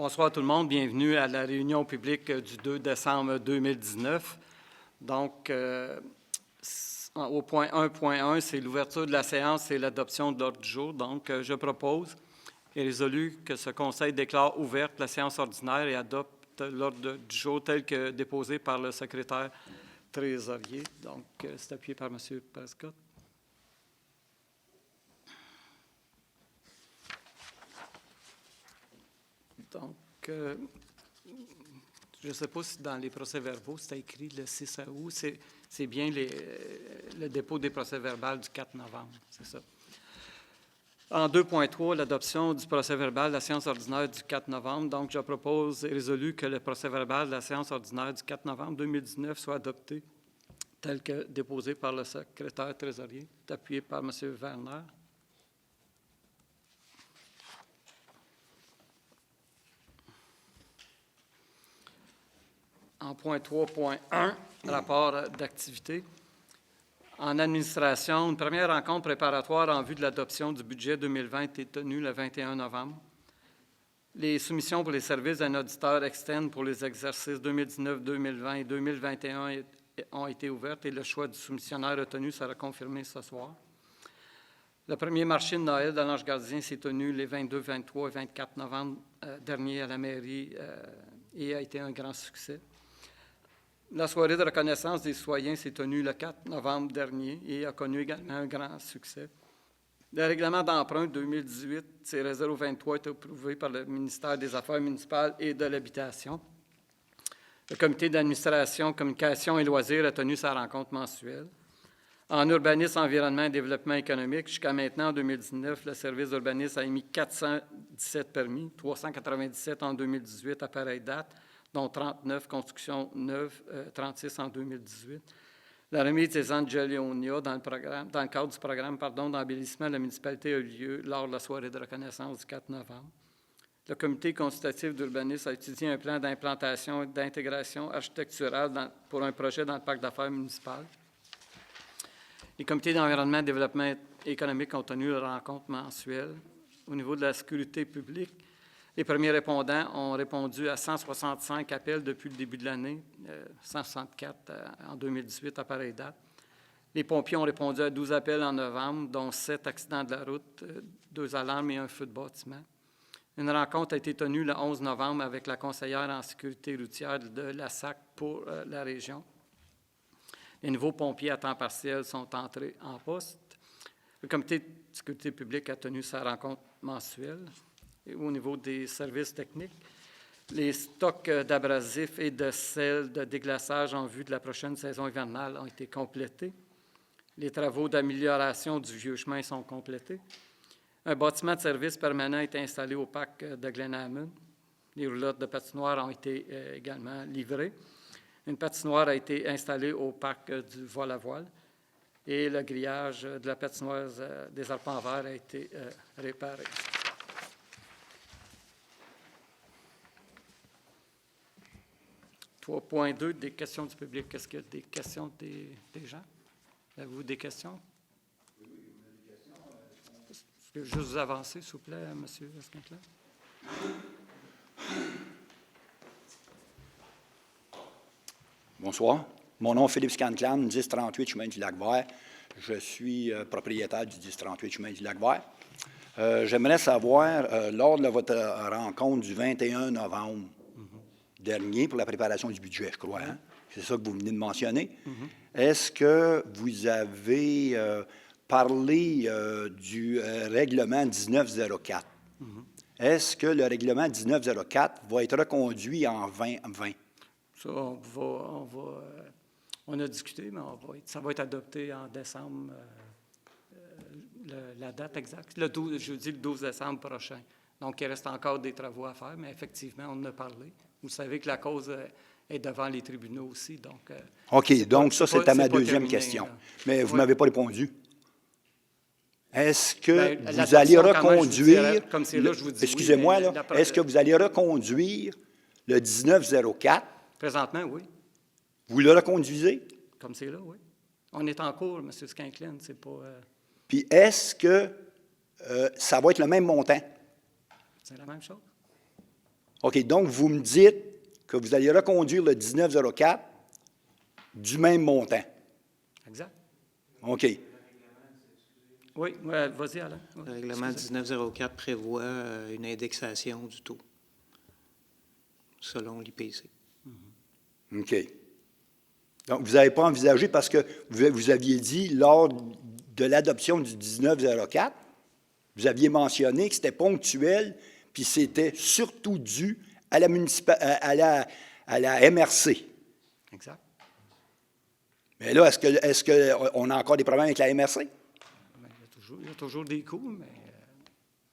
Bonsoir tout le monde, bienvenue à la réunion publique du 2 décembre 2019. Donc, au point 1.1, c'est l'ouverture de la séance et l'adoption de l'ordre du jour. Donc, je propose et résolu que ce Conseil déclare ouverte la séance ordinaire et adopte l'ordre du jour tel que déposé par le secrétaire trésorier. Donc, c'est appuyé par M. Prescott. Donc, je ne sais pas si dans les procès-verbaux, c'était écrit le 6 août. C'est bien le dépôt des procès-verbaux du 4 novembre, c'est ça. En 2.3, l'adoption du procès-verbal de la séance ordinaire du 4 novembre. Donc, je propose et résolu que le procès-verbal de la séance ordinaire du 4 novembre 2019 soit adopté tel que déposé par le secrétaire trésorier, appuyé par M. Werner. En point 3.1, rapport d'activité. En administration, une première rencontre préparatoire en vue de l'adoption du budget 2020 est tenue le 21 novembre. Les soumissions pour les services d'un auditeur externe pour les exercices 2019, 2020 et 2021 ont été ouvertes et le choix du soumissionnaire retenu sera confirmé ce soir. Le premier marché de Noël de l'Ange Gardien s'est tenu les 22, 23 et 24 novembre dernier à la mairie et a été un grand succès. La soirée de reconnaissance des citoyens s'est tenue le 4 novembre dernier et a connu également un grand succès. Le règlement d'emprunt 2018-023 a été approuvé par le ministère des Affaires municipales et de l'Habitation. Le comité d'administration, communication et loisirs a tenu sa rencontre mensuelle. En urbanisme, environnement et développement économique, jusqu'à maintenant, en 2019, le service d'urbanisme a émis 417 permis, 397 en 2018 à pareille date, dont 39 constructions neuves, 36 en 2018. La remise des Angelionia dans le cadre du programme d'embellissement de la municipalité a eu lieu lors de la soirée de reconnaissance du 4 novembre. Le comité consultatif d'urbanisme a étudié un plan d'implantation et d'intégration architecturale pour un projet dans le parc d'affaires municipal. Les comités d'environnement et de développement économique ont tenu leur rencontre mensuelle. Au niveau de la sécurité publique, les premiers répondants ont répondu à 165 appels depuis le début de l'année, 164 en 2018 à pareille date. Les pompiers ont répondu à 12 appels en novembre, dont 7 accidents de la route, 2 alarmes et un feu de bâtiment. Une rencontre a été tenue le 11 novembre avec la conseillère en sécurité routière de la SAC pour la région. Les nouveaux pompiers à temps partiel sont entrés en poste. Le comité de sécurité publique a tenu sa rencontre mensuelle. Et au niveau des services techniques, les stocks d'abrasifs et de sel de déglaçage en vue de la prochaine saison hivernale ont été complétés. Les travaux d'amélioration du vieux chemin sont complétés. Un bâtiment de service permanent est installé au parc de Glenhammond. Les roulottes de patinoire ont été également livrées. Une patinoire a été installée au parc du Vol-à-Voile et le grillage de la patinoire des Arpents Verts a été réparé. « 3.2, des questions du public. Est-ce qu'il y a des questions des gens? Avez-vous des questions? Oui, on a des questions. Est-ce que je vous avancer, s'il vous plaît, M. Esquinclair? Bonsoir. Mon nom est Philippe Scanclan, 1038 Chemin du Lac-Vert. Je suis propriétaire du 1038 Chemin du Lac-Vert. J'aimerais savoir, lors de votre rencontre du 21 novembre dernier pour la préparation du budget, je crois, hein? C'est ça que vous venez de mentionner. Est-ce que vous avez parlé du règlement 1904? Est-ce que le règlement 1904 va être reconduit en 2020? Ça, on a discuté, mais ça va être adopté en décembre, la date exacte, jeudi le 12 décembre prochain. Donc, il reste encore des travaux à faire, mais effectivement, on en a parlé. Vous savez que la cause est devant les tribunaux aussi. Donc, OK, donc ça, c'était ma deuxième question. Mais vous ne m'avez pas répondu. Est-ce que vous allez reconduire... Excusez-moi, là. Est-ce que vous allez reconduire le 1904? Présentement, oui. Vous le reconduisez? Comme c'est là, oui. On est en cours, M. Scanclan, c'est pas... Puis est-ce que ça va être le même montant? C'est la même chose. OK, donc vous me dites que vous allez reconduire le 1904 du même montant. Exact. OK. Oui, ouais, vas-y, Alain. Oui, Le règlement 1904 prévoit une indexation du taux selon l'IPC. OK. Donc, vous n'avez pas envisagé, parce que vous aviez dit, lors de l'adoption du 1904, vous aviez mentionné que c'était ponctuel, puis c'était surtout dû à la, à la MRC. Exact. Mais là, est-ce qu'on a encore des problèmes avec la MRC? Ben, il y a toujours des coûts, mais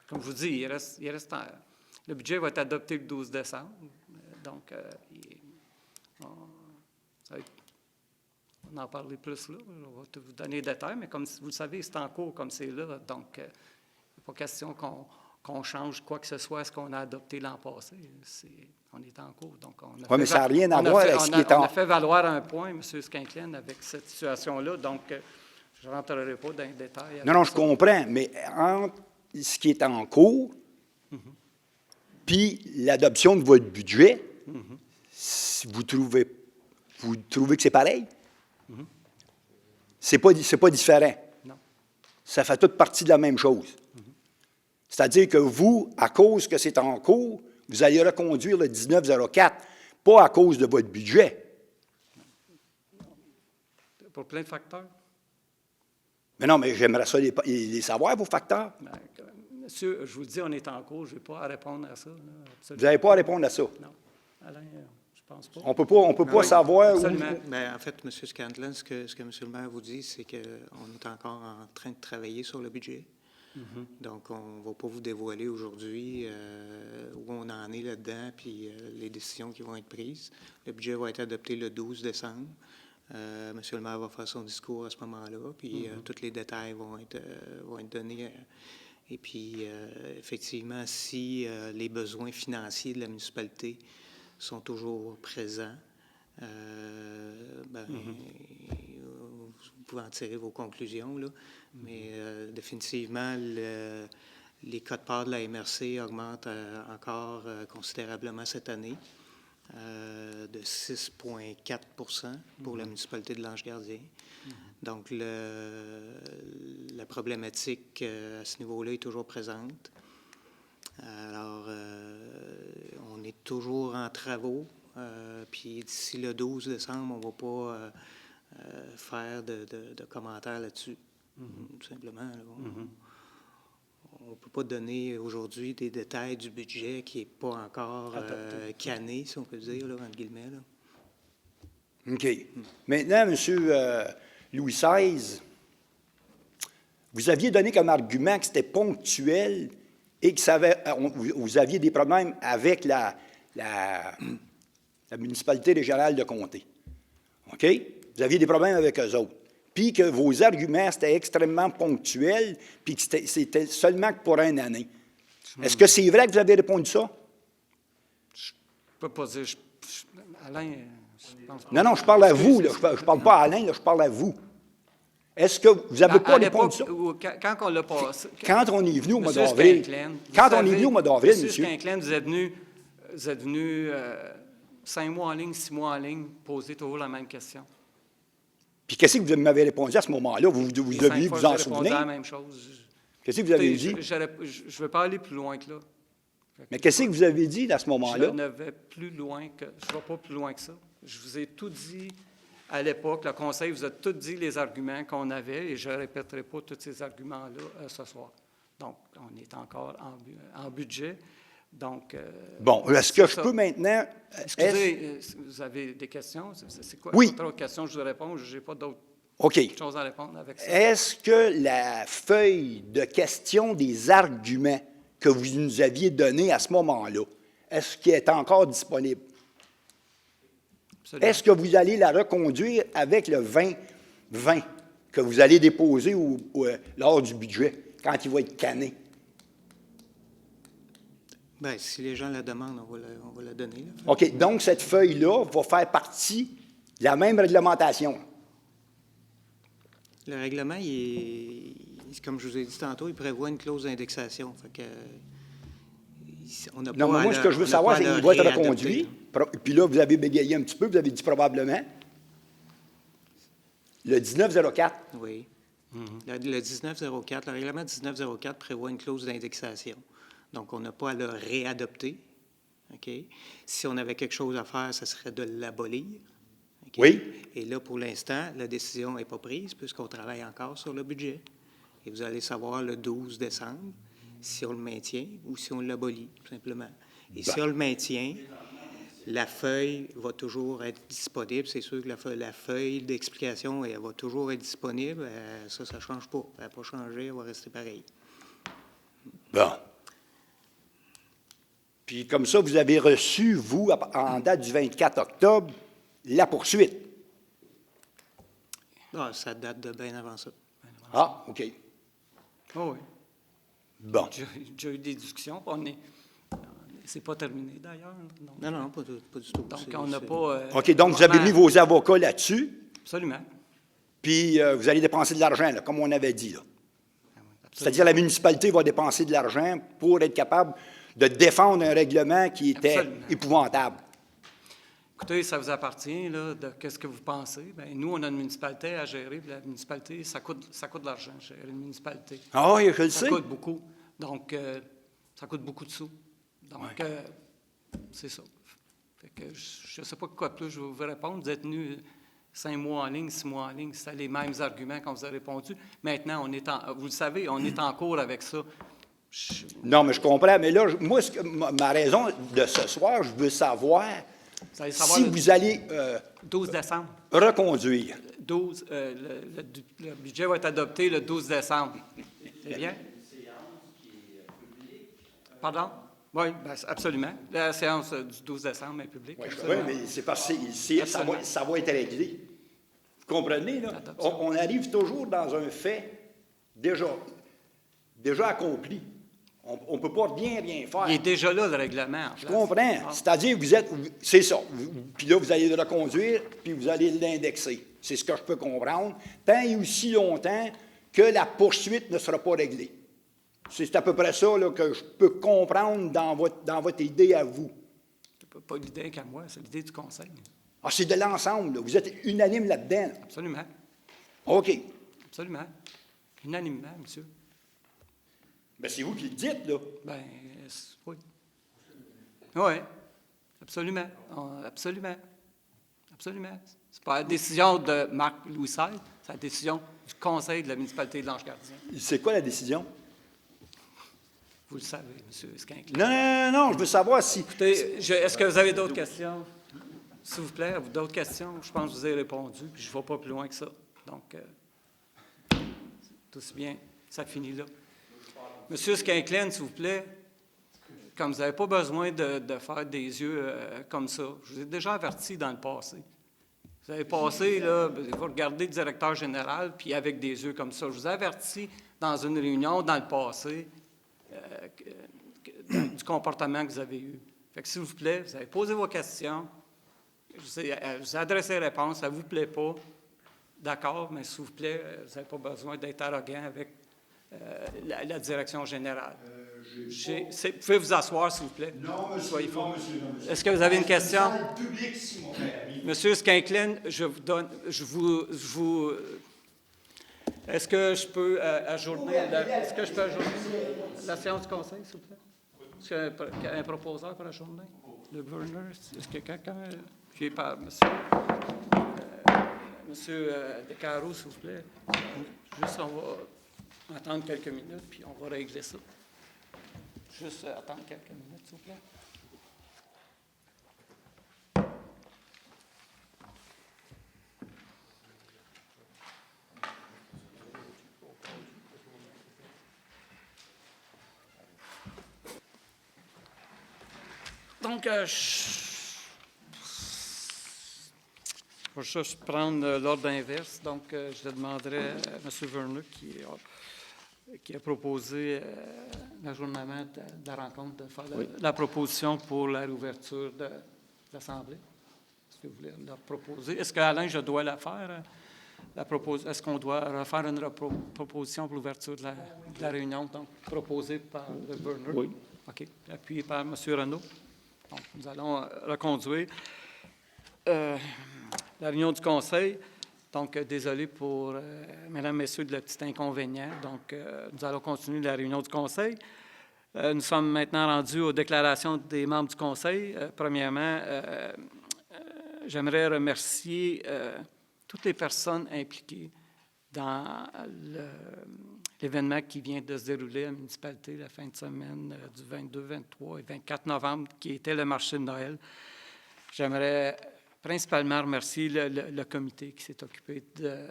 comme je vous dis, le budget va être adopté le 12 décembre. Donc, on en parler plus là. On va vous donner des détails, mais comme vous le savez, c'est en cours comme c'est là. Donc, il n'est pas question qu'on change quoi que ce soit à ce qu'on a adopté l'an passé. On est en cours. Donc, oui, mais ça n'a rien à voir avec ce qui est en... On a fait valoir un point, M. Skinklen, avec cette situation-là. Donc, je ne rentrerai pas dans les détails. Non, je comprends, mais entre ce qui est en cours puis l'adoption de votre budget, vous trouvez que c'est pareil? C'est pas différent. Non. Ça fait toute partie de la même chose. C'est-à-dire que vous, à cause que c'est en cours, vous allez reconduire le 1904, pas à cause de votre budget. Pour plein de facteurs. Mais non, mais j'aimerais ça les savoir, vos facteurs. Ben, monsieur, je vous le dis, on est en cours. Je n'ai pas à répondre à ça. Là, vous n'avez pas à répondre à ça. Non. Alain, je pense pas. On peut pas savoir où... Bien, en fait, M. Scantlin, ce que M. le maire vous dit, c'est qu'on est encore en train de travailler sur le budget. Donc, on ne va pas vous dévoiler aujourd'hui où on en est là-dedans, puis les décisions qui vont être prises. Le budget va être adopté le 12 décembre. M. le maire va faire son discours à ce moment-là, puis tous les détails vont être donnés. Et puis, effectivement, si les besoins financiers de la municipalité sont toujours présents, vous pouvez en tirer vos conclusions, là. Mais définitivement, les quotes-parts de la MRC augmentent encore considérablement cette année, de 6,4 pour la municipalité de Lange-Gardien. Donc, la problématique à ce niveau-là est toujours présente. Alors, on est toujours en travaux, puis d'ici le 12 décembre, on ne va pas faire de commentaires là-dessus. Tout simplement. Là, on ne peut pas donner aujourd'hui des détails du budget qui n'est pas encore canné, si on peut dire, là, entre guillemets. Là. OK. Maintenant, M. Louis XVI, vous aviez donné comme argument que c'était ponctuel et que vous aviez des problèmes avec la municipalité régionale de Comté. OK? Vous aviez des problèmes avec eux autres. Puis que vos arguments, c'était extrêmement ponctuel, puis que c'était seulement pour une année. Est-ce que c'est vrai que vous avez répondu ça? Je ne peux pas dire. Alain, je pense pas. Non, je parle à vous. Là. Je ne parle pas à Alain, là, je parle à vous. Est-ce que vous n'avez pas répondu ça? Quand on l'a passé. Quand on est venu au mois d'avril. Quand on est venu au mois d'avril, monsieur. M. Skinklen, vous êtes venu 5 mois en ligne, 6 mois en ligne, poser toujours la même question. Puis qu'est-ce que vous m'avez répondu à ce moment-là? Vous deviez vous en souvenir? La même chose. Qu'est-ce que vous avez dit? Je ne veux pas aller plus loin que là. Mais qu'est-ce que vous avez dit à ce moment-là? Je ne vais plus loin que... Je ne vais pas plus loin que ça. Je vous ai tout dit à l'époque. Le Conseil vous a tout dit les arguments qu'on avait et je ne répéterai pas tous ces arguments-là ce soir. Donc, on est encore en budget. Donc, bon, est-ce que je peux maintenant... Excusez, vous avez des questions? C'est quoi? Oui. D'autres questions, je vous réponds. Je n'ai pas d'autres choses à répondre avec ça. Est-ce que la feuille de questions des arguments que vous nous aviez donnée à ce moment-là, est-ce qu'elle est encore disponible? Absolument. Est-ce que vous allez la reconduire avec le 2020 que vous allez déposer lors du budget, quand il va être canné? Bien, si les gens la demandent, on va la donner. Là. OK. Donc, cette feuille-là va faire partie de la même réglementation. Le règlement, comme je vous ai dit tantôt, il prévoit une clause d'indexation. Fait que, On n'a Non, pas mais à moi, ce que je veux savoir, c'est qu'il va être reconduit. Puis là, vous avez bégayé un petit peu, vous avez dit probablement. Le 1904. Oui. Le 1904, le règlement 1904 prévoit une clause d'indexation. Donc, on n'a pas à le réadopter. OK? Si on avait quelque chose à faire, ce serait de l'abolir. OK? Oui. Et là, pour l'instant, la décision n'est pas prise puisqu'on travaille encore sur le budget. Et vous allez savoir le 12 décembre si on le maintient ou si on l'abolit, tout simplement. Et si on le maintient, la feuille va toujours être disponible. C'est sûr que la feuille d'explication, elle va toujours être disponible. Ça ne change pas. Elle n'a pas changé, elle va rester pareille. Bon. Puis comme ça, vous avez reçu, vous, en date du 24 octobre, la poursuite. Ah, ça date de bien avant ça. Ah, OK. Oh oui. Bon. J'ai déjà eu des discussions. C'est pas terminé, d'ailleurs. Non, pas du tout. Donc, on n'a pas... OK, donc vous avez mis vos avocats là-dessus, Absolument. puis vous allez dépenser de l'argent, là, comme on avait dit. Là. C'est-à-dire la municipalité va dépenser de l'argent pour être capable de défendre un règlement qui était épouvantable. Écoutez, ça vous appartient, là, de qu'est-ce que vous pensez. Bien, nous, on a une municipalité à gérer, puis la municipalité, ça coûte de l'argent, gérer une municipalité. Ah oui, je le sais. Ça coûte beaucoup. Donc, ça coûte beaucoup de sous. Donc, c'est ça. Fait que je ne sais pas quoi plus je vais vous répondre. Vous êtes tenu 5 mois en ligne, 6 mois en ligne, c'était les mêmes arguments qu'on vous a répondu. Maintenant, vous le savez, on est en cours avec ça. Non, mais je comprends. Mais là, moi, ma raison de ce soir, je veux savoir si vous allez 12 décembre. Reconduire. 12, le budget va être adopté le 12 décembre. C'est bien? Pardon? Oui, bien, absolument. La séance du 12 décembre est publique. Oui, mais c'est parce que ça va être réglé. Vous comprenez, là? On arrive toujours dans un fait déjà accompli. On ne peut pas rien faire. Il est déjà là, le règlement. Je comprends. C'est-à-dire, c'est ça. Puis là, vous allez le reconduire, puis vous allez l'indexer. C'est ce que je peux comprendre. Tant et aussi longtemps que la poursuite ne sera pas réglée. C'est à peu près ça là, que je peux comprendre dans votre idée à vous. C'est pas l'idée qu'à moi, c'est l'idée du conseil. Ah, c'est de l'ensemble. Là. Vous êtes unanime là-dedans. Absolument. OK. Absolument. Unanimement, monsieur. Bien, c'est vous qui le dites, là. Bien, oui. Oui, absolument. Absolument. Absolument. C'est pas la décision de Marc-Louis XVI, c'est la décision du conseil de la municipalité de l'Ange-Gardien. C'est quoi la décision? Vous le savez, M. Squinclair. Non, je veux savoir si... Écoutez, est-ce que vous avez d'autres questions? S'il vous plaît, avez-vous d'autres questions? Je pense que je vous ai répondu, puis je ne vais pas plus loin que ça. Donc, tout aussi bien, ça finit là. Monsieur Squinclair, s'il vous plaît, comme vous n'avez pas besoin de faire des yeux comme ça, je vous ai déjà averti dans le passé. Vous avez passé, là, vous regardez le directeur général, puis avec des yeux comme ça. Je vous ai averti dans une réunion dans le passé du comportement que vous avez eu. Fait que s'il vous plaît, vous avez posé vos questions, je vous ai adressé les réponses, ça ne vous plaît pas, d'accord, mais s'il vous plaît, vous n'avez pas besoin d'être arrogant avec la direction générale. Vous pouvez vous asseoir, s'il vous plaît. Non, monsieur. Soyez Non, monsieur. Est-ce que vous avez une question? Public, si mon frère. Monsieur Squinclair, je vous donne, est-ce que je peux ajourner la séance du conseil, s'il vous plaît? Est-ce qu'il y a un proposeur pour ajourner? Le gouverneur, est-ce que quelqu'un qui est par monsieur Descarreaux, s'il vous plaît? Juste, on va attendre quelques minutes, puis on va régler ça. Juste attendre quelques minutes, s'il vous plaît. Donc, je vais juste prendre l'ordre inverse. Donc, je demanderai à M. Vernet qui a proposé l'ajournement de la rencontre de faire la proposition pour la réouverture de l'Assemblée. Est-ce que vous voulez la proposer? Est-ce qu'Alain, je dois la faire? Est-ce qu'on doit refaire une proposition pour l'ouverture de la réunion, donc proposée par le Vernet? Oui. OK. Appuyé par M. Renaud. Donc, nous allons reconduire la réunion du Conseil. Donc, désolé pour, mesdames, messieurs, de le petit inconvénient. Donc, nous allons continuer la réunion du Conseil. Nous sommes maintenant rendus aux déclarations des membres du Conseil. Premièrement, j'aimerais remercier toutes les personnes impliquées dans l'événement qui vient de se dérouler à la municipalité la fin de semaine du 22, 23 et 24 novembre, qui était le marché de Noël. J'aimerais principalement remercier le comité qui s'est occupé de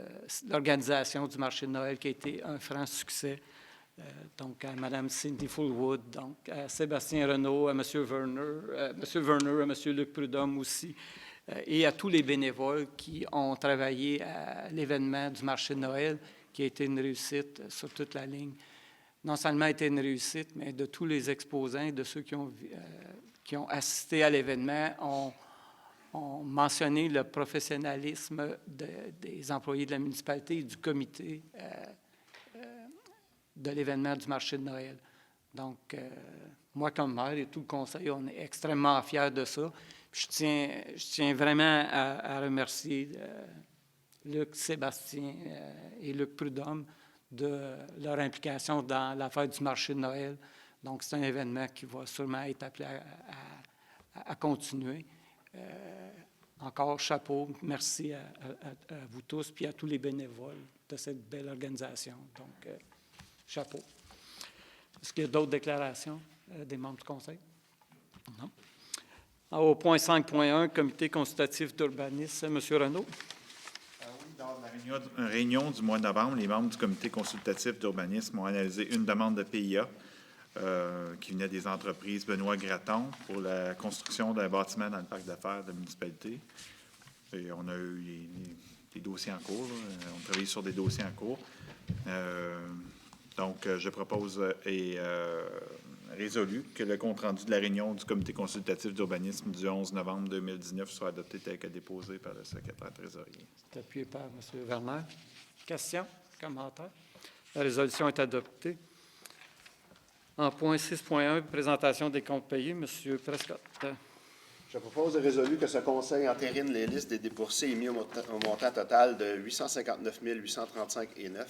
l'organisation du marché de Noël, qui a été un franc succès. Donc, à Mme Cindy Fullwood, donc à Sébastien Renaud, à M. Werner, à M. Luc Prudhomme aussi, et à tous les bénévoles qui ont travaillé à l'événement du marché de Noël, qui a été une réussite sur toute la ligne. Non seulement a été une réussite, mais de tous les exposants, de ceux qui ont assisté à l'événement, ont mentionné le professionnalisme des employés de la municipalité et du comité de l'événement du marché de Noël. Donc, moi, comme maire et tout le conseil, on est extrêmement fiers de ça. Puis je tiens vraiment à remercier Luc, Sébastien et Luc Prudhomme de leur implication dans l'affaire du marché de Noël. Donc, c'est un événement qui va sûrement être appelé à continuer. Encore chapeau, merci à vous tous puis à tous les bénévoles de cette belle organisation. Donc, chapeau. Est-ce qu'il y a d'autres déclarations des membres du Conseil? Non. Au point 5.1, Comité consultatif d'urbanisme, M. Renaud. Oui, dans la réunion du mois de novembre, les membres du Comité consultatif d'urbanisme ont analysé une demande de PIA qui venait des entreprises Benoît Gratton pour la construction d'un bâtiment dans le parc d'affaires de la municipalité. Et on a eu des dossiers en cours. On travaille sur des dossiers en cours. Donc, je propose et résolu que le compte-rendu de la réunion du Comité consultatif d'urbanisme du 11 novembre 2019 soit adopté tel que déposé par le secrétaire trésorier. C'est appuyé par M. Werner. Questions, commentaires? La résolution est adoptée. En point 6.1, présentation des comptes payés, M. Prescott. Je propose de résolu que ce Conseil entérine les listes des déboursés émis au montant total de 859 835,9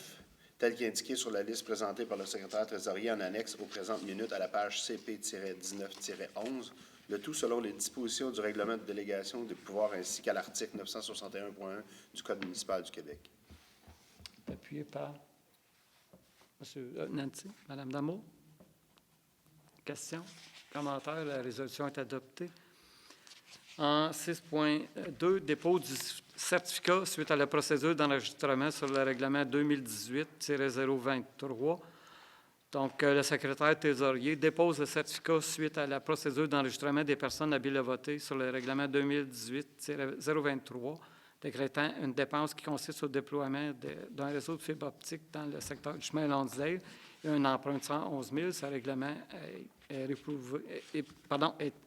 tel qu'indiqué sur la liste présentée par le secrétaire trésorier en annexe aux présentes minutes à la page CP-19-11, le tout selon les dispositions du règlement de délégation des pouvoirs ainsi qu'à l'article 961.1 du Code municipal du Québec. Appuyé par M. Nancy. Mme Damour. Questions, commentaires, la résolution est adoptée. En 6.2, dépôt du certificat suite à la procédure d'enregistrement sur le règlement 2018-023. Donc, le secrétaire trésorier dépose le certificat suite à la procédure d'enregistrement des personnes habiles à voter sur le règlement 2018-023, décrétant une dépense qui consiste au déploiement d'un réseau de fibre optique dans le secteur du chemin Lonsdale et un emprunt de 111 000. Ce règlement est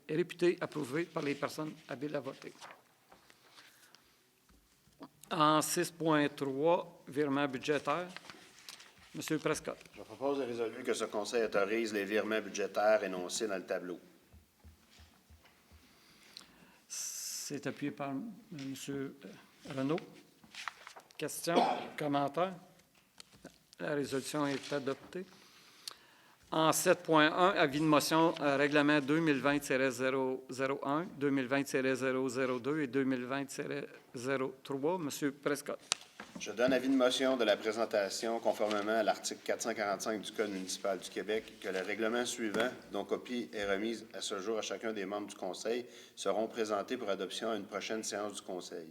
réputé approuvé par les personnes habiles à voter. En 6.3, virement budgétaire, M. Prescott. Je propose de résolu que ce Conseil autorise les virements budgétaires énoncés dans le tableau. C'est appuyé par M. Renaud. Questions, commentaires? La résolution est adoptée. En 7.1, avis de motion règlement 2020-001, 2020-002 et 2020-03. M. Prescott. Je donne avis de motion de la présentation conformément à l'article 445 du Code municipal du Québec que le règlement suivant, dont copie est remise à ce jour à chacun des membres du Conseil, seront présentés pour adoption à une prochaine séance du Conseil.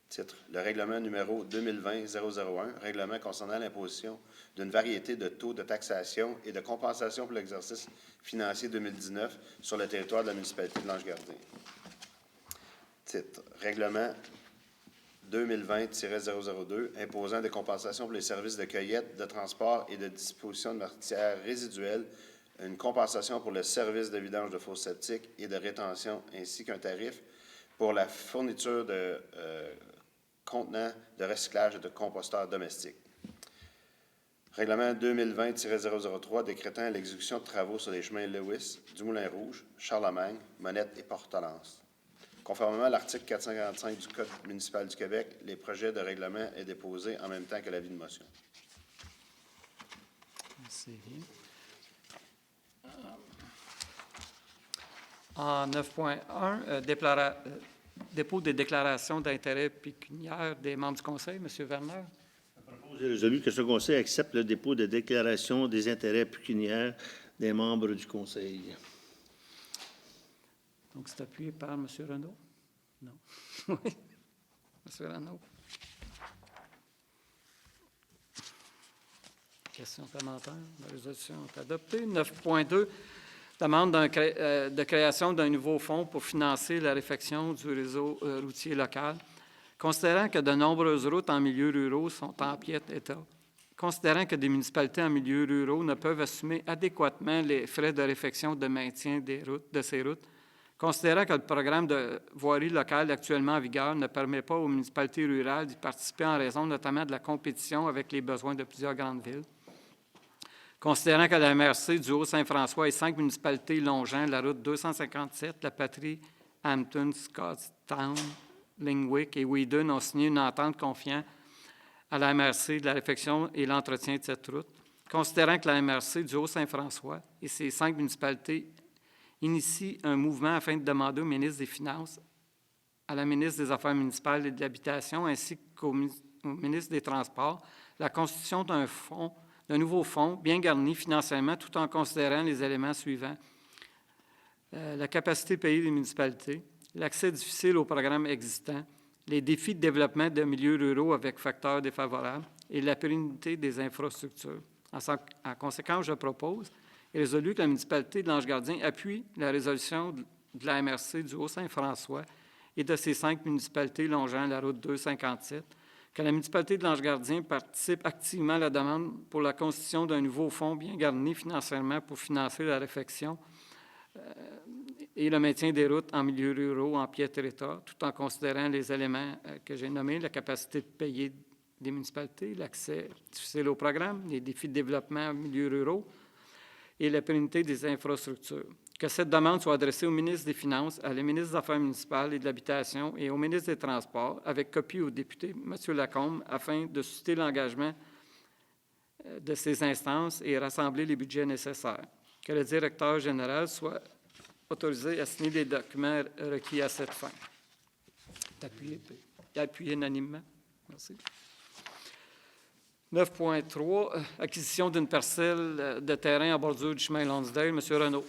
Titre, le règlement numéro 2020-001, règlement concernant l'imposition d'une variété de taux de taxation et de compensation pour l'exercice financier 2019 sur le territoire de la municipalité de L'Ange-Gardien. Titre, règlement 2020-002, imposant des compensations pour les services de cueillette, de transport et de disposition de matières résiduelles, une compensation pour le service de vidange de fosses septiques et de rétention, ainsi qu'un tarif pour la fourniture de contenants de recyclage et de composteurs domestiques. Règlement 2020-003 décrétant l'exécution de travaux sur les chemins Lewis, du Moulin-Rouge, Charlemagne, Monette et Portalance. Conformément à l'article 445 du Code municipal du Québec, les projets de règlement est déposé en même temps que l'avis de motion. Merci. En 9.1, dépôt des déclarations d'intérêt pécuniaire des membres du Conseil. M. Werner. Je propose et résolu que ce Conseil accepte le dépôt de déclaration des intérêts pécuniaires des membres du Conseil. Donc, c'est appuyé par M. Renaud? Non. Oui. M. Renaud. Questions, commentaires? La résolution est adoptée. 9.2, demande de création d'un nouveau fonds pour financer la réfection du réseau routier local. Considérant que de nombreuses routes en milieux ruraux sont en piètre état, considérant que des municipalités en milieux ruraux ne peuvent assumer adéquatement les frais de réfection de maintien de ces routes, considérant que le programme de voirie locale actuellement en vigueur ne permet pas aux municipalités rurales d'y participer en raison notamment de la compétition avec les besoins de plusieurs grandes villes, considérant que la MRC du Haut-Saint-François et 5 municipalités longeant la route 257, La Patrie, Hampton, Scottstown, Lingwick et Whedon ont signé une entente confiant à la MRC de la réfection et l'entretien de cette route, considérant que la MRC du Haut-Saint-François et ses 5 municipalités initient un mouvement afin de demander au ministre des Finances, à la ministre des Affaires municipales et de l'Habitation ainsi qu'au ministre des Transports la constitution d'un nouveau fonds bien garni financièrement tout en considérant les éléments suivants. La capacité payée des municipalités, l'accès difficile aux programmes existants, les défis de développement de milieux ruraux avec facteurs défavorables et la pérennité des infrastructures. En conséquence, je propose et résolu que la municipalité de l'Ange-Gardien appuie la résolution de la MRC du Haut-Saint-François et de ses 5 municipalités longeant la route 257, que la municipalité de l'Ange-Gardien participe activement à la demande pour la constitution d'un nouveau fonds bien garni financièrement pour financer la réfection et le maintien des routes en milieux ruraux en piètre état, tout en considérant les éléments que j'ai nommés, la capacité de payer des municipalités, l'accès difficile au programme, les défis de développement en milieux ruraux et la pérennité des infrastructures. Que cette demande soit adressée au ministre des Finances, à la ministre des Affaires municipales et de l'Habitation et au ministre des Transports, avec copie au député M. Lacombe, afin de susciter l'engagement de ces instances et rassembler les budgets nécessaires. Que le directeur général soit autorisé à signer les documents requis à cette fin. Appuyé unanimement. Merci. 9.3, acquisition d'une parcelle de terrain en bordure du chemin Lonsdale. M. Renaud.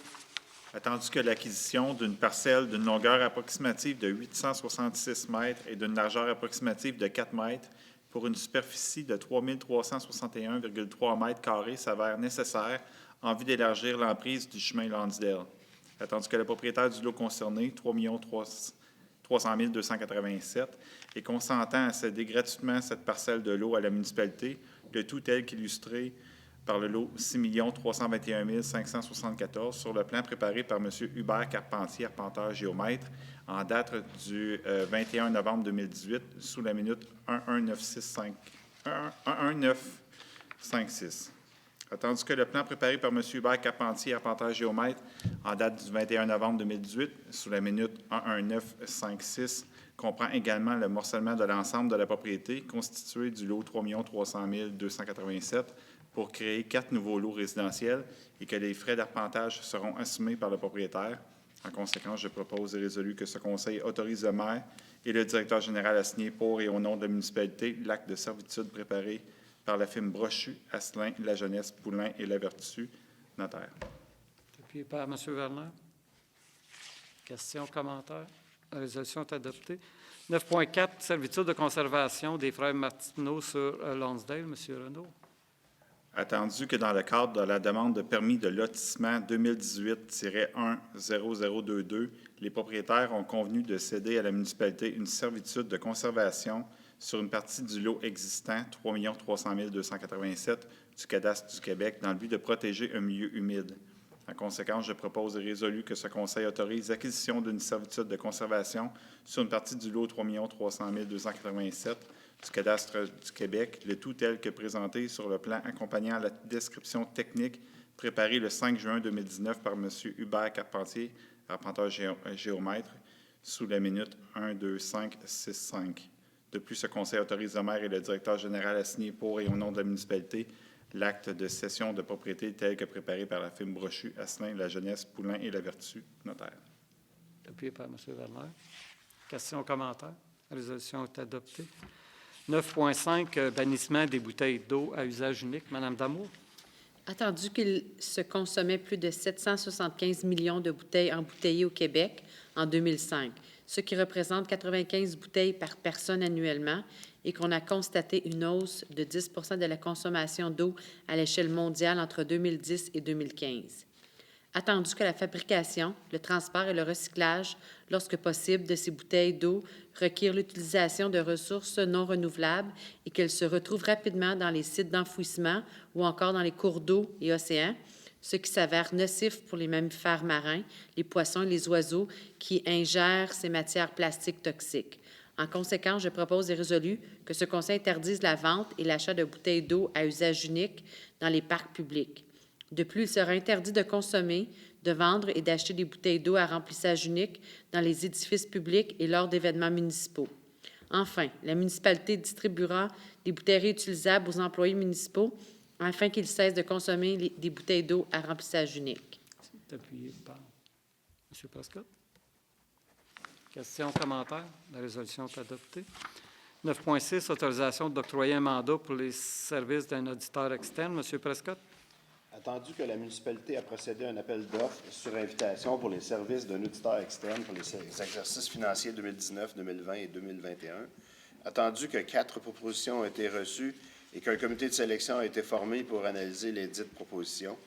Attendu que l'acquisition d'une parcelle d'une longueur approximative de 866 mètres et d'une largeur approximative de 4 mètres pour une superficie de 3 361,3 mètres carrés s'avère nécessaire en vue d'élargir l'emprise du chemin Lonsdale. Attendu que le propriétaire du lot concerné, 3 300 287, est consentant à céder gratuitement cette parcelle de lot à la municipalité, le tout tel qu'illustré par le lot 6 321 574 sur le plan préparé par M. Hubert Carpentier, arpenteur géomètre, en date du 21 novembre 2018, sous la minute 11956. Attendu que le plan préparé par M. Hubert Carpentier, arpenteur géomètre, en date du 21 novembre 2018, sous la minute 11956, comprend également le morcellement de l'ensemble de la propriété constitué du lot 3 300 287 pour créer 4 nouveaux lots résidentiels et que les frais d'arpentage seront assumés par le propriétaire. En conséquence, je propose et résolu que ce Conseil autorise le maire et le directeur général à signer pour et au nom de la municipalité l'acte de servitude préparé par la firme Brochu, Asselin, La Jeunesse, Poulain et La Vertu, notaire. Appuyé par M. Werner. Questions, commentaires? La résolution est adoptée. 9.4, servitude de conservation des frères Martineau sur Lonsdale. M. Renaud. Attendu que dans le cadre de la demande de permis de lotissement 2018-10022, les propriétaires ont convenu de céder à la municipalité une servitude de conservation sur une partie du lot existant, 3 300 287, du cadastre du Québec, dans le but de protéger un milieu humide. En conséquence, je propose et résolu que ce Conseil autorise l'acquisition d'une servitude de conservation sur une partie du lot 3 300 287 du cadastre du Québec, le tout tel que présenté sur le plan accompagnant la description technique préparée le 5 juin 2019 par M. Hubert Carpentier, arpenteur géomètre, sous la minute 12565. De plus, ce conseil autorise le maire et le directeur général à signer pour et au nom de la municipalité l'acte de cession de propriété tel que préparé par la firme Brochu, Asselin, La Jeunesse, Poulain et La Vertu, notaire. Appuyé par M. Werner. Questions, commentaires? La résolution est adoptée. 9.5, bannissement des bouteilles d'eau à usage unique. Madame Damour. Attendu qu'il se consommait plus de 775 millions de bouteilles embouteillées au Québec en 2005, ce qui représente 95 bouteilles par personne annuellement, et qu'on a constaté une hausse de 10 de la consommation d'eau à l'échelle mondiale entre 2010 et 2015. Attendu que la fabrication, le transport et le recyclage, lorsque possible, de ces bouteilles d'eau requièrent l'utilisation de ressources non renouvelables et qu'elles se retrouvent rapidement dans les sites d'enfouissement ou encore dans les cours d'eau et océans, ce qui s'avère nocif pour les mammifères marins, les poissons et les oiseaux qui ingèrent ces matières plastiques toxiques. En conséquence, je propose et résolu que ce Conseil interdise la vente et l'achat de bouteilles d'eau à usage unique dans les parcs publics. De plus, il sera interdit de consommer, de vendre et d'acheter des bouteilles d'eau à remplissage unique dans les édifices publics et lors d'événements municipaux. Enfin, la municipalité distribuera des bouteilles réutilisables aux employés municipaux afin qu'ils cessent de consommer des bouteilles d'eau à remplissage unique. C'est appuyé par M. Prescott. Questions, commentaires? La résolution est adoptée. 9.6, autorisation d'octroyer un mandat pour les services d'un auditeur externe. M. Prescott. Attendu que la municipalité a procédé à un appel d'offres sur invitation pour les services d'un auditeur externe pour les exercices financiers 2019, 2020 et 2021, attendu que 4 propositions ont été reçues et qu'un comité de sélection a été formé pour analyser les dites propositions,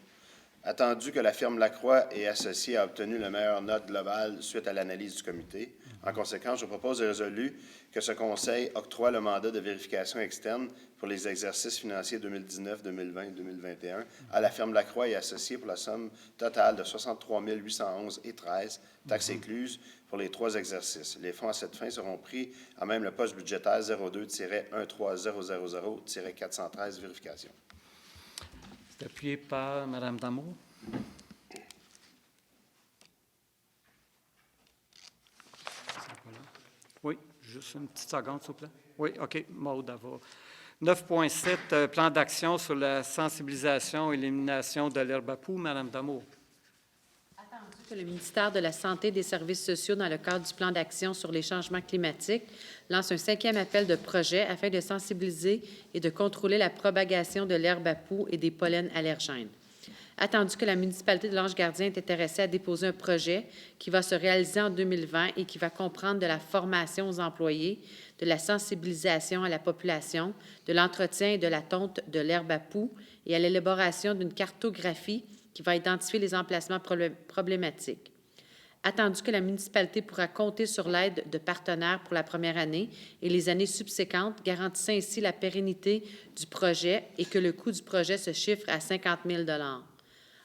attendu que la firme Lacroix et Associés a obtenu la meilleure note globale suite à l'analyse du comité. En conséquence, je propose et résolu que ce Conseil octroie le mandat de vérification externe pour les exercices financiers 2019, 2020 et 2021 à la firme Lacroix et Associés pour la somme totale de 63 811,13 taxes incluses pour les 3 exercices. Les fonds à cette fin seront pris à même le poste budgétaire 02-13000-413 vérification. C'est appuyé par Mme Damour. Oui, juste une petite seconde, s'il vous plaît. Oui, OK, Maud Ava. 9.7, plan d'action sur la sensibilisation et l'élimination de l'herbe à poux. Mme Damour. Attendu que le ministère de la Santé et des Services sociaux, dans le cadre du plan d'action sur les changements climatiques, lance un 5e appel de projet afin de sensibiliser et de contrôler la propagation de l'herbe à poux et des pollens allergènes. Attendu que la municipalité de l'Ange-Gardien est intéressée à déposer un projet qui va se réaliser en 2020 et qui va comprendre de la formation aux employés, de la sensibilisation à la population, de l'entretien et de la tonte de l'herbe à poux et à l'élaboration d'une cartographie qui va identifier les emplacements problématiques. Attendu que la municipalité pourra compter sur l'aide de partenaires pour la première année et les années subséquentes, garantissant ainsi la pérennité du projet et que le coût du projet se chiffre à 50 000 $.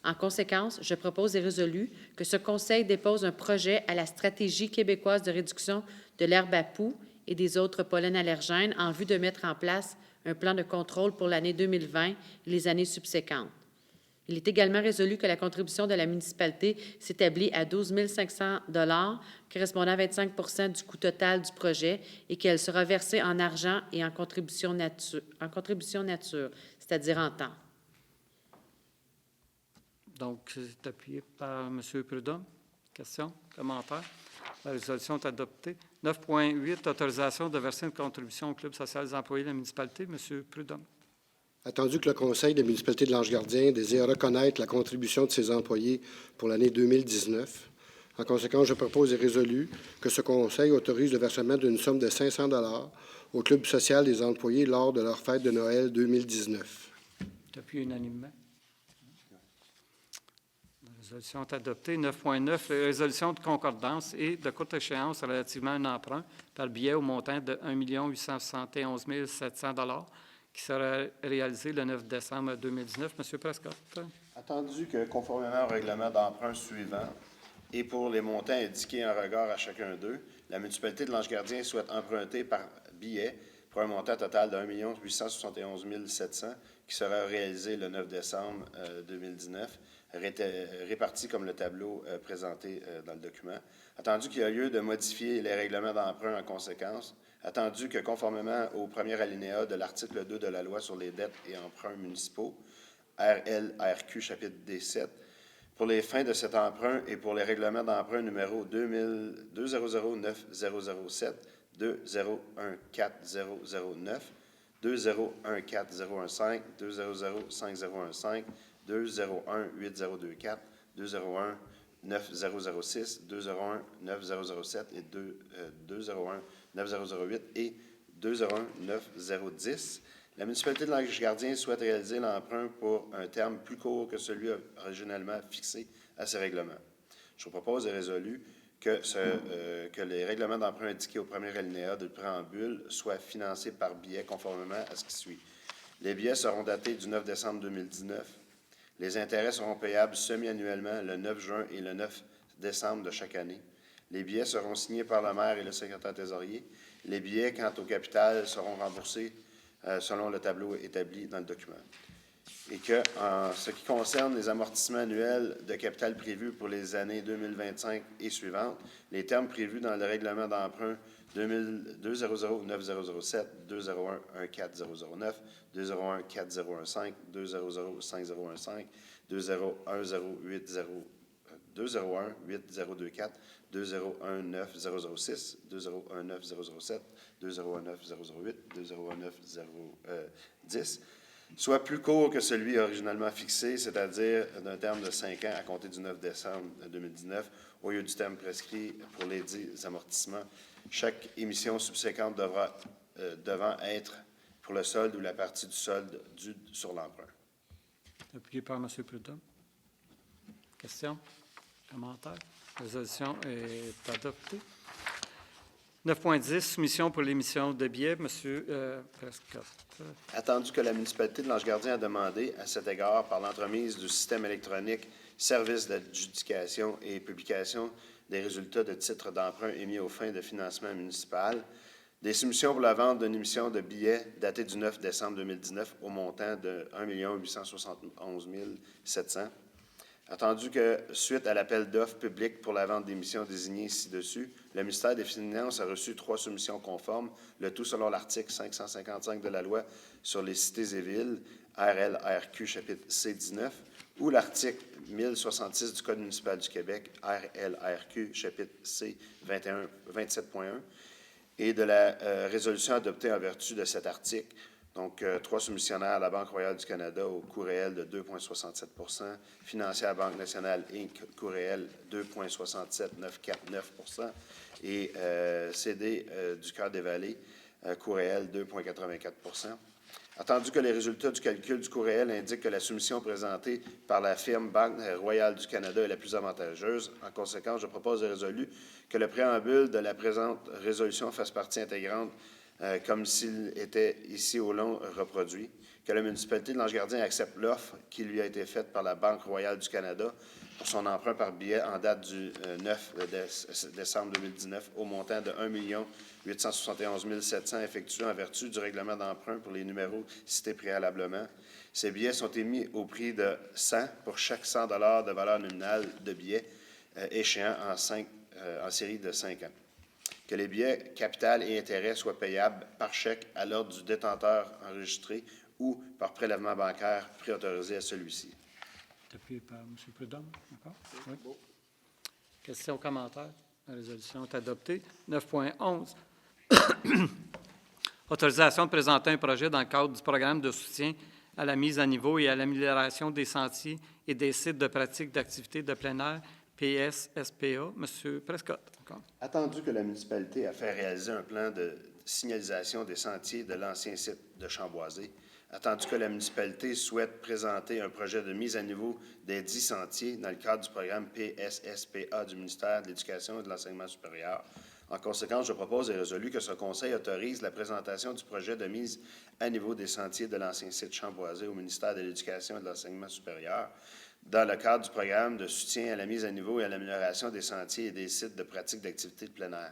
En conséquence, je propose et résolu que ce Conseil dépose un projet à la stratégie québécoise de réduction de l'herbe à poux et des autres pollens allergènes en vue de mettre en place un plan de contrôle pour l'année 2020 et les années subséquentes. Il est également résolu que la contribution de la municipalité s'établit à 12 500 $, correspondant à 25 du coût total du projet, et qu'elle sera versée en argent et en contribution nature, c'est-à-dire en temps. Donc, c'est appuyé par M. Prudhomme. Questions, commentaires? La résolution est adoptée. 9.8, autorisation de verser une contribution au Club social des employés de la municipalité. M. Prudhomme. Attendu que le Conseil de la municipalité de l'Ange-Gardien désire reconnaître la contribution de ses employés pour l'année 2019, en conséquence, je propose et résolu que ce Conseil autorise le versement d'une somme de 500 $ au Club social des employés lors de leur fête de Noël 2019. C'est appuyé unanimement. La résolution est adoptée. 9.9, la résolution de concordance et de courte échéance relativement à un emprunt par billet au montant de 1 871 700 $ qui sera réalisé le 9 décembre 2019. M. Prescott. Attendu que, conformément au règlement d'emprunt suivant, et pour les montants indiqués en regard à chacun d'eux, la municipalité de l'Ange-Gardien souhaite emprunter par billet pour un montant total de 1 871 700 qui sera réalisé le 9 décembre 2019, réparti comme le tableau présenté dans le document. Attendu qu'il y a lieu de modifier les règlements d'emprunt en conséquence, attendu que, conformément au premier alinéa de l'article 2 de la Loi sur les dettes et emprunts municipaux, RLRQ, chapitre D7, pour les fins de cet emprunt et pour les règlements d'emprunt numéro 2000-2009-007, 2014-009, 2014-015, 2005-015, 201-8024, 201-9006, 201-9007 et 201-9008 et 201-9010. La municipalité de L'Ange-Gardien souhaite réaliser l'emprunt pour un terme plus court que celui originalement fixé à ces règlements. Je vous propose et résolu que les règlements d'emprunt indiqués au premier alinéa du préambule soient financés par billets conformément à ce qui suit. Les billets seront datés du 9 décembre 2019. Les intérêts seront payables semi-annuellement le 9 juin et le 9 décembre de chaque année. Les billets seront signés par le maire et le secrétaire trésorier. Les billets, quant au capital, seront remboursés selon le tableau établi dans le document. Et que, en ce qui concerne les amortissements annuels de capital prévus pour les années 2025 et suivantes, les termes prévus dans le règlement d'emprunt 200-9007, 201-14009, 201-4015, 200-5015, 201-8024, 201-9006, 201-9007, 201-9008, 201-9010, soit plus court que celui originalement fixé, c'est-à-dire d'un terme de 5 ans à compter du 9 décembre 2019, au lieu du terme prescrit pour les dits amortissements. Chaque émission subséquente devant être pour le solde ou la partie du solde dû sur l'emprunt. Appuyé par M. Prudhomme. Questions? Commentaires? La résolution est adoptée. 9.10, soumission pour l'émission de billets. M. Prescott. Attendu que la municipalité de L'Ange-Gardien a demandé, à cet égard, par l'entremise du système électronique Service d'adjudication et publication des résultats de titres d'emprunt émis aux fins de financement municipal, des soumissions pour la vente d'une émission de billets datée du 9 décembre 2019 au montant de 1 871 700. Attendu que, suite à l'appel d'offres public pour la vente d'émissions désignées ci-dessus, le ministère des Finances a reçu 3 soumissions conformes, le tout selon l'article 555 de la Loi sur les cités et villes, RLRQ, chapitre C19, ou l'article 1066 du Code municipal du Québec, RLRQ, chapitre C27.1, et de la résolution adoptée en vertu de cet article. Donc, 3 soumissionnaires à la Banque royale du Canada au coût réel de 2,67 %, financier à la Banque nationale Inc., coût réel 2,67949 % et CD du Cœur des Vallées, coût réel 2,84 %. Attendu que les résultats du calcul du coût réel indiquent que la soumission présentée par la firme Banque royale du Canada est la plus avantageuse, en conséquence, je propose et résolu que le préambule de la présente résolution fasse partie intégrante comme s'il était ici au long reproduit, que la municipalité de L'Ange-Gardien accepte l'offre qui lui a été faite par la Banque royale du Canada pour son emprunt par billet en date du 9 décembre 2019 au montant de 1 871 700 effectué en vertu du règlement d'emprunt pour les numéros cités préalablement. Ces billets sont émis au prix de 100 pour chaque 100 $ de valeur nominale de billets échéant en série de 5 ans. Que les billets capital et intérêts soient payables par chèque à l'ordre du détenteur enregistré ou par prélèvement bancaire préautorisé à celui-ci. Appuyé par M. Prudhomme. D'accord? Oui. Questions, commentaires? La résolution est adoptée. 9.11. Autorisation de présenter un projet dans le cadre du programme de soutien à la mise à niveau et à l'amélioration des sentiers et des sites de pratique d'activités de plein air, PSSPA. M. Prescott. Encore. Attendu que la municipalité a fait réaliser un plan de signalisation des sentiers de l'ancien site de Chamboisé, attendu que la municipalité souhaite présenter un projet de mise à niveau des 10 sentiers dans le cadre du programme PSSPA du ministère de l'Éducation et de l'Enseignement supérieur. En conséquence, je propose et résolu que ce conseil autorise la présentation du projet de mise à niveau des sentiers de l'ancien site Chamboisé au ministère de l'Éducation et de l'Enseignement supérieur dans le cadre du programme de soutien à la mise à niveau et à l'amélioration des sentiers et des sites de pratique d'activités de plein air.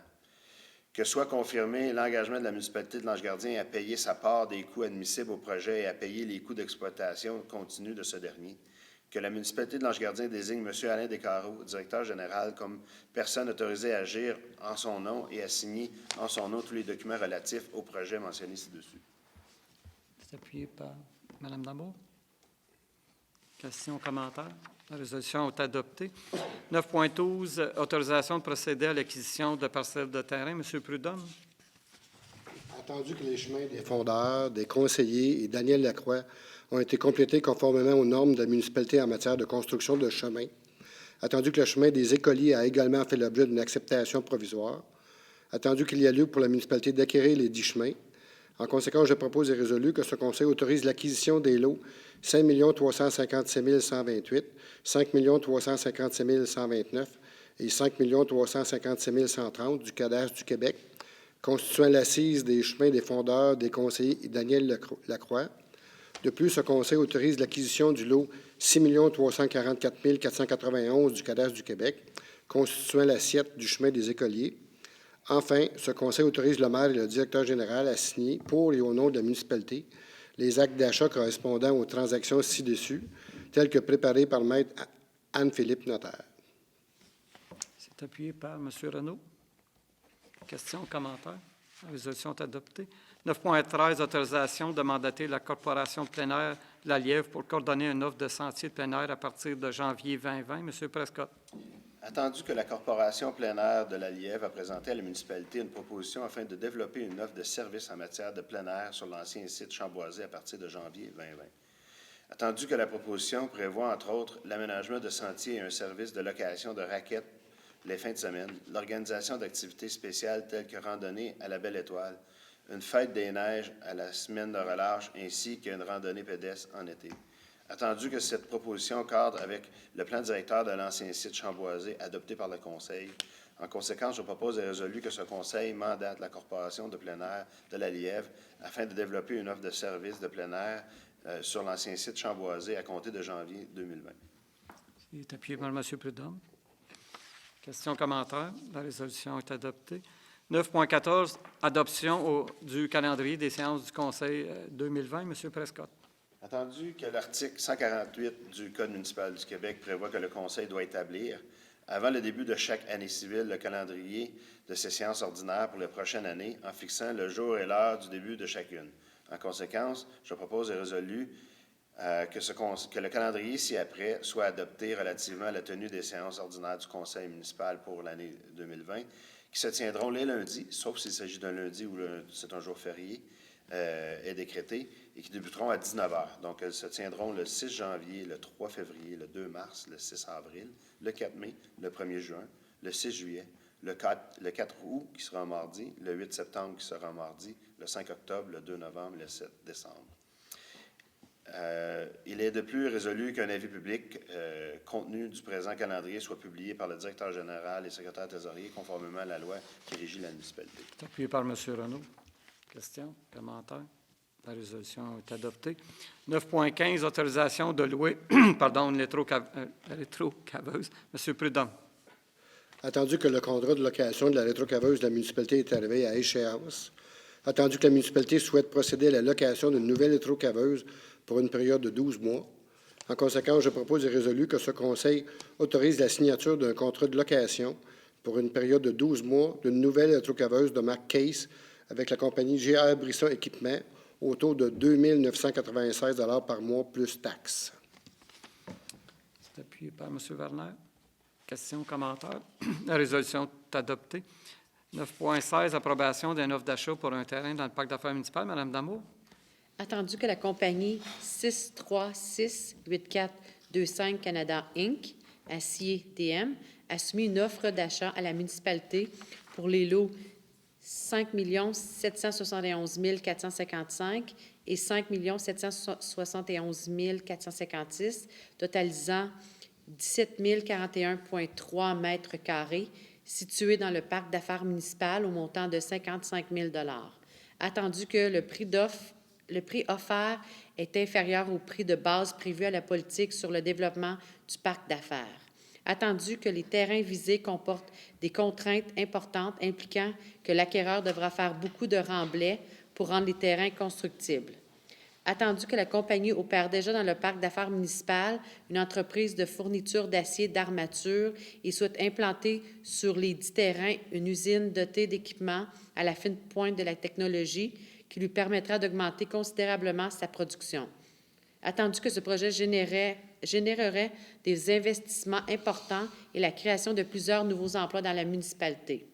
Que soit confirmé l'engagement de la municipalité de l'Ange-Gardien à payer sa part des coûts admissibles au projet et à payer les coûts d'exploitation continue de ce dernier. Que la municipalité de l'Ange-Gardien désigne M. Alain Descarreaux, directeur général, comme personne autorisée à agir en son nom et à signer en son nom tous les documents relatifs au projet mentionné ci-dessus. C'est appuyé par Mme Damour. Questions, commentaires? La résolution est adoptée. 9.12, autorisation de procéder à l'acquisition de parcelles de terrain. M. Prudhomme. Attendu que les chemins des fondeurs, des conseillers et Daniel Lacroix ont été complétés conformément aux normes de la municipalité en matière de construction de chemins, attendu que le chemin des écoliers a également fait l'objet d'une acceptation provisoire, attendu qu'il y a lieu pour la municipalité d'acquérir les 10 chemins. En conséquence, je propose et résolu que ce Conseil autorise l'acquisition des lots 5 357 128, 5 357 129 et 5 357 130 du cadastre du Québec, constituant l'assise des chemins des fondeurs, des conseillers et Daniel Lacroix. De plus, ce Conseil autorise l'acquisition du lot 6 344 491 du cadastre du Québec, constituant l'assiette du chemin des écoliers. Enfin, ce Conseil autorise le maire et le directeur général à signer, pour et au nom de la municipalité, les actes d'achat correspondant aux transactions ci-dessus, tels que préparés par le maître Anne-Philippe Notaire. C'est appuyé par M. Renaud. Questions, commentaires? La résolution est adoptée. 9.13, autorisation de mandater la Corporation de plein air de la Lièvre pour coordonner une offre de sentier de plein air à partir de janvier 2020. M. Prescott. Attendu que la Corporation plein air de la Lièvre a présenté à la municipalité une proposition afin de développer une offre de services en matière de plein air sur l'ancien site Chamboisé à partir de janvier 2020. Attendu que la proposition prévoit, entre autres, l'aménagement de sentiers et un service de location de raquettes les fins de semaine, l'organisation d'activités spéciales telles que randonnée à la Belle Étoile, une fête des neiges à la semaine de relâche ainsi qu'une randonnée pédestre en été. Attendu que cette proposition cadre avec le plan directeur de l'ancien site Chamboisé adopté par le Conseil. En conséquence, je propose et résolu que ce Conseil mandate la Corporation de plein air de la Lièvre afin de développer une offre de services de plein air sur l'ancien site Chamboisé à compter de janvier 2020. C'est appuyé par M. Prudhomme. Questions, commentaires? La résolution est adoptée. 9.14, adoption du calendrier des séances du Conseil 2020. M. Prescott. Attendu que l'article 148 du Code municipal du Québec prévoit que le Conseil doit établir, avant le début de chaque année civile, le calendrier de ses séances ordinaires pour les prochaines années en fixant le jour et l'heure du début de chacune. En conséquence, je propose et résolu que le calendrier ci-après soit adopté relativement à la tenue des séances ordinaires du Conseil municipal pour l'année 2020, qui se tiendront les lundis, sauf s'il s'agit d'un lundi ou c'est un jour férié, est décrété, et qui débuteront à 19 h. Donc, elles se tiendront le 6 janvier, le 3 février, le 2 mars, le 6 avril, le 4 mai, le 1er juin, le 6 juillet, le 4 août, qui sera un mardi, le 8 septembre, qui sera un mardi, le 5 octobre, le 2 novembre, le 7 décembre. Il est de plus résolu qu'un avis public contenu du présent calendrier soit publié par le directeur général et secrétaire trésorier conformément à la loi qui régit la municipalité. C'est appuyé par M. Renaud. Questions, commentaires? La résolution est adoptée. 9.15, autorisation de louer une rétrocaveuse. M. Prudhomme. Attendu que le contrat de location de la rétrocaveuse de la municipalité est arrivé à échéance, attendu que la municipalité souhaite procéder à la location d'une nouvelle rétrocaveuse pour une période de 12 mois. En conséquence, je propose et résolu que ce Conseil autorise la signature d'un contrat de location pour une période de 12 mois d'une nouvelle rétrocaveuse de marque Case avec la compagnie GR Brisson Équipement au taux de 2 996 $ par mois plus taxes. C'est appuyé par M. Werner. Questions, commentaires? La résolution est adoptée. 9.16, approbation d'une offre d'achat pour un terrain dans le parc d'affaires municipal. Mme Damour. Attendu que la compagnie 6368425 Canada Inc., Acier DM, a soumis une offre d'achat à la municipalité pour les lots 5 771 455 et 5 771 456, totalisant 17 041,3 mètres carrés, situés dans le parc d'affaires municipal au montant de 55 000 $. Attendu que le prix offert est inférieur au prix de base prévu à la politique sur le développement du parc d'affaires. Attendu que les terrains visés comportent des contraintes importantes impliquant que l'acquéreur devra faire beaucoup de remblais pour rendre les terrains constructibles. Attendu que la compagnie opère déjà dans le parc d'affaires municipal une entreprise de fourniture d'acier d'armature et souhaite implanter sur les 10 terrains une usine dotée d'équipements à la fine pointe de la technologie qui lui permettra d'augmenter considérablement sa production. Attendu que ce projet générerait des investissements importants et la création de plusieurs nouveaux emplois dans la municipalité.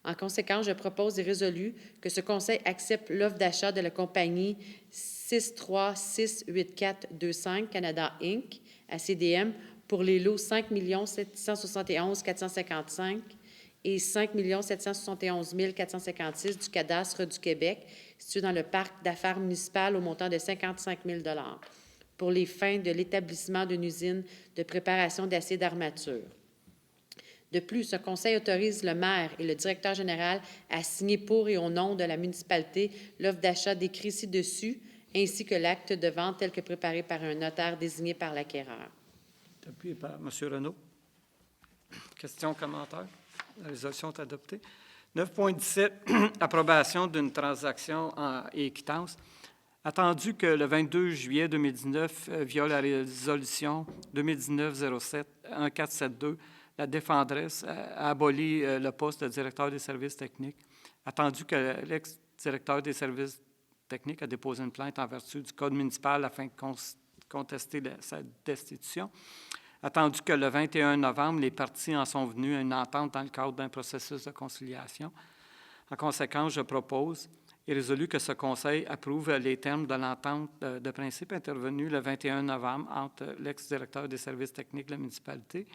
En conséquence, je propose et résolu que ce Conseil accepte l'offre d'achat de la compagnie 636425 Canada Inc. à CDM pour les lots 5 771 455 et 5 771 456 du cadastre du Québec, situé dans le parc d'affaires municipal au montant de 55 000 pour les fins de l'établissement d'une usine de préparation d'acier d'armature. De plus, ce Conseil autorise le maire et le directeur général à signer pour et au nom de la municipalité l'offre d'achat décrite ci-dessus, ainsi que l'acte de vente tel que préparé par un notaire désigné par l'acquéreur. Appuyé par M. Renaud. Questions, commentaires? La résolution est adoptée. 9.17, approbation d'une transaction et quittance. Attendu que le 22 juillet 2019, via la résolution 2019-07-1472, la défendresse a aboli le poste de directeur des services techniques. Attendu que l'ex-directeur des services techniques a déposé une plainte en vertu du Code municipal afin de contester sa destitution. Attendu que le 21 novembre, les parties en sont venues à une entente dans le cadre d'un processus de conciliation. En conséquence, je propose et résolu que ce Conseil approuve les termes de l'entente de principe intervenue le 21 novembre entre l'ex-directeur des services techniques de la municipalité,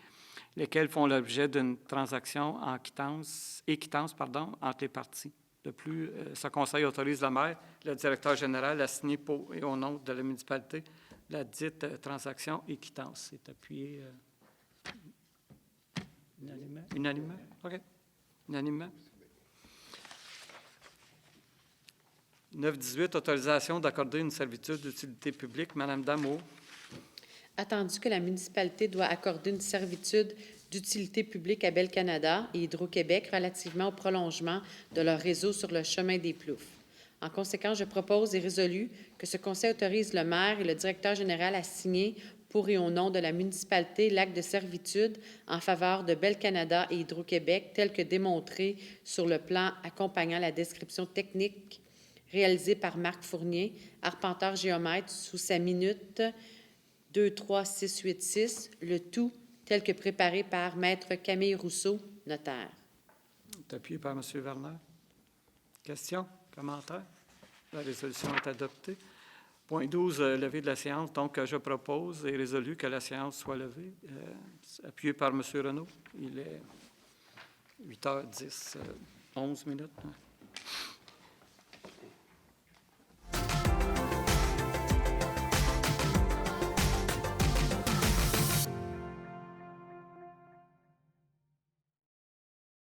lesquels font l'objet d'une transaction en quittance entre les parties. De plus, ce Conseil autorise le maire, le directeur général, à signer pour et au nom de la municipalité la dite transaction et quittance. C'est appuyé unanimement? Unanimement? OK. Unanimement. 9.18, autorisation d'accorder une servitude d'utilité publique. Madame Damour. Attendu que la municipalité doit accorder une servitude d'utilité publique à Bell Canada et Hydro-Québec relativement au prolongement de leur réseau sur le chemin des Ploufs. En conséquence, je propose et résolu que ce Conseil autorise le maire et le directeur général à signer pour et au nom de la municipalité l'acte de servitude en faveur de Bell Canada et Hydro-Québec tel que démontré sur le plan accompagnant la description technique réalisée par Marc Fournier, arpenteur géomètre, sous sa minute 23686, le tout tel que préparé par Maître Camille Rousseau, notaire. Appuyé par M. Werner. Questions, commentaires? La résolution est adoptée. Point 12, levée de la séance. Donc, je propose et résolu que la séance soit levée. Appuyé par M. Renaud. Il est 8h10, 11 minutes.